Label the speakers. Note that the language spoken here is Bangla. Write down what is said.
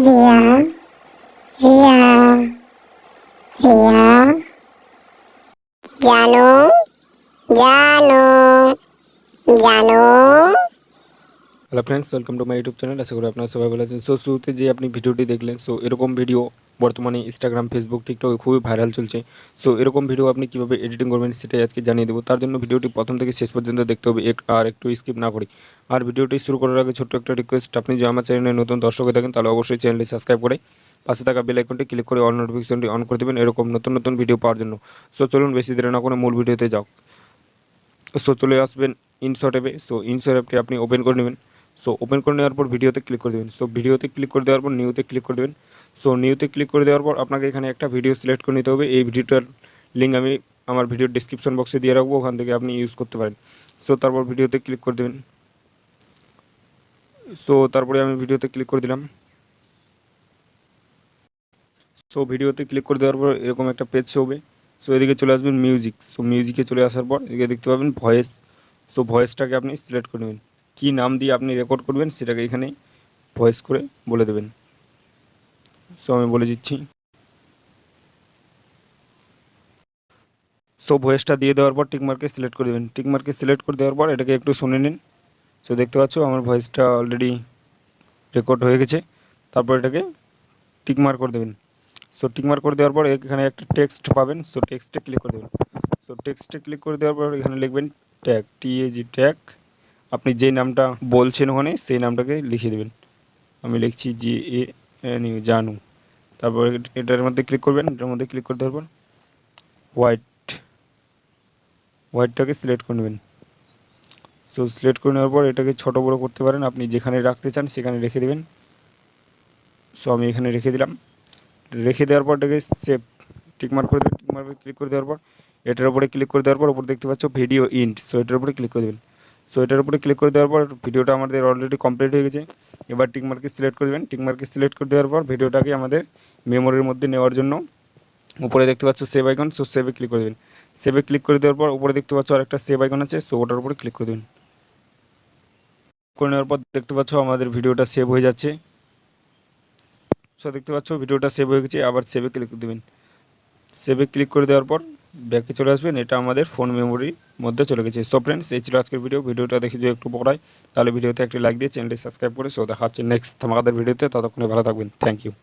Speaker 1: রিয়া রিয়া রিয়া জানো জানো জানো।
Speaker 2: Hello friends, welcome to my YouTube channel. আশা করি আপনারা সবাই ভালো আছেন। শুরুতে যে আপনি ভিডিওটি দেখলেন, এরকম ভিডিও বর্তমানে ইনস্টাগ্রাম, ফেসবুক, টিকটকে খুবই ভাইরাল চলছে। এরকম ভিডিও আপনি কীভাবে এডিটিং করবেন সেটাই আজকে জানিয়ে দেবো। তার জন্য ভিডিওটি প্রথম থেকে শেষ পর্যন্ত দেখতে হবে, আর একটু স্কিপ না করি। আর ভিডিওটি শুরু করার আগে ছোট্ট একটা রিকোয়েস্ট, আপনি যদি আমার চ্যানেলে নতুন দর্শক হয়ে থাকেন তাহলে অবশ্যই চ্যানেলটি সাবস্ক্রাইব করে পাশে থাকা বেল আইকনটি ক্লিক করে অল নোটিফিকেশনটি অন করে দেবেন এরকম নতুন নতুন ভিডিও পাওয়ার জন্য। চলুন বেশি দেরি না করে মূল ভিডিওতে যাও। চলে আসবেন ইনশট অ্যাপে। ইনশট অ্যাপটি আপনি ওপেন করে নেবেন। ওপেন করে নেওয়ার পর ভিডিওতে ক্লিক করে দেবেন। ভিডিওতে ক্লিক করে দেওয়ার পর নিউতে ক্লিক করে দেবেন। নিউতে ক্লিক করে দেওয়ার পর আপনাকে এখানে একটা ভিডিও সিলেক্ট করে নিতে হবে। এই ভিডিওটার লিঙ্ক আমি আমার ভিডিওর ডিসক্রিপশন বক্সে দিয়ে রাখবো, ওখান থেকে আপনি ইউজ করতে পারেন। তারপর ভিডিওতে ক্লিক করে দেবেন। তারপরে আমি ভিডিওতে ক্লিক করে দিলাম। ভিডিওতে ক্লিক করে দেওয়ার পর এরকম একটা পেজ হবে। এদিকে চলে আসবেন মিউজিক। মিউজিকে চলে আসার পর এদিকে দেখতে পাবেন ভয়েস। ভয়েসটাকে আপনি সিলেক্ট করে নেবেন, কী নাম দিয়ে আপনি রেকর্ড করবেন সেটাকে এখানে ভয়েস করে বলে দেবেন। আমি বলে দিচ্ছি। ভয়েসটা দিয়ে দেওয়ার পর টিকমার্কে সিলেক্ট করে দেবেন। টিকমার্কে সিলেক্ট করে দেওয়ার পর এটাকে একটু শুনে নিন। দেখতে পাচ্ছ আমার ভয়েসটা অলরেডি রেকর্ড হয়ে গেছে। তারপর এটাকে টিকমার্ক করে দেবেন। টিকমার্ক করে দেওয়ার পর এখানে একটা টেক্সট পাবেন। টেক্সটে ক্লিক করে দেবেন। টেক্সটে ক্লিক করে দেওয়ার পর এখানে লিখবেন ট্যাগ, TAG ট্যাগ। আপনি যেই নামটা বলছেন ওখানে সেই নামটাকে লিখে দেবেন। আমি লিখছি JANU, জানু। তারপর এটার মধ্যে ক্লিক করবেন। এটার মধ্যে ক্লিক করে দেওয়ার পর হোয়াইটটাকে সিলেক্ট করে নেবেন। সিলেক্ট করে নেওয়ার পর এটাকে ছোটো বড়ো করতে পারেন, আপনি যেখানে রাখতে চান সেখানে রেখে দেবেন। আমি এখানে রেখে দিলাম। রেখে দেওয়ার পর এটাকে সেভ টিকমার্ক করে দেবেন। টিকমার্কে ক্লিক করে দেওয়ার পর এটার উপরে ক্লিক করে দেওয়ার পর উপরে দেখতে পাচ্ছ ভিডিও ইন্ট। এটার উপরে ক্লিক করে দেবেন। এটার উপরে ক্লিক করে দেওয়ার পর ভিডিওটা আমাদের অলরেডি কমপ্লিট হয়ে গেছে। এবার টিকমার্কে সিলেক্ট করে দেবেন। টিকমার্কে সিলেক্ট করে দেওয়ার পর ভিডিওটাকে আমাদের মেমোরির মধ্যে নেওয়ার জন্য উপরে দেখতে পাচ্ছ সেভ আইকন। সেভে ক্লিক করে দেবেন। সেভে ক্লিক করে দেওয়ার পর উপরে দেখতে পাচ্ছ আরেকটা সেভ আইকন আছে। ওটার উপরে ক্লিক করে দেবেন। করে নেওয়ার পর দেখতে পাচ্ছ আমাদের ভিডিওটা সেভ হয়ে যাচ্ছে। দেখতে পাচ্ছ ভিডিওটা সেভ হয়ে গেছে। আবার সেভে ক্লিক করে দেবেন। সেভে ক্লিক করে দেওয়ার পর ব্যাকে চলে আসবেন। এটা আমাদের ফোন মেমোরির মধ্যে চলে গেছে। ফ্রেন্ডস, এই ছিল আজকের ভিডিওটা দেখে যদি একটু পড়ায় তাহলে ভিডিওতে একটি লাইক দিয়ে চ্যানেলটি সাবস্ক্রাইব করে দেখা হচ্ছে নেক্সট আমাদের ভিডিওতে। ততক্ষণে ভালো থাকবেন। Thank you.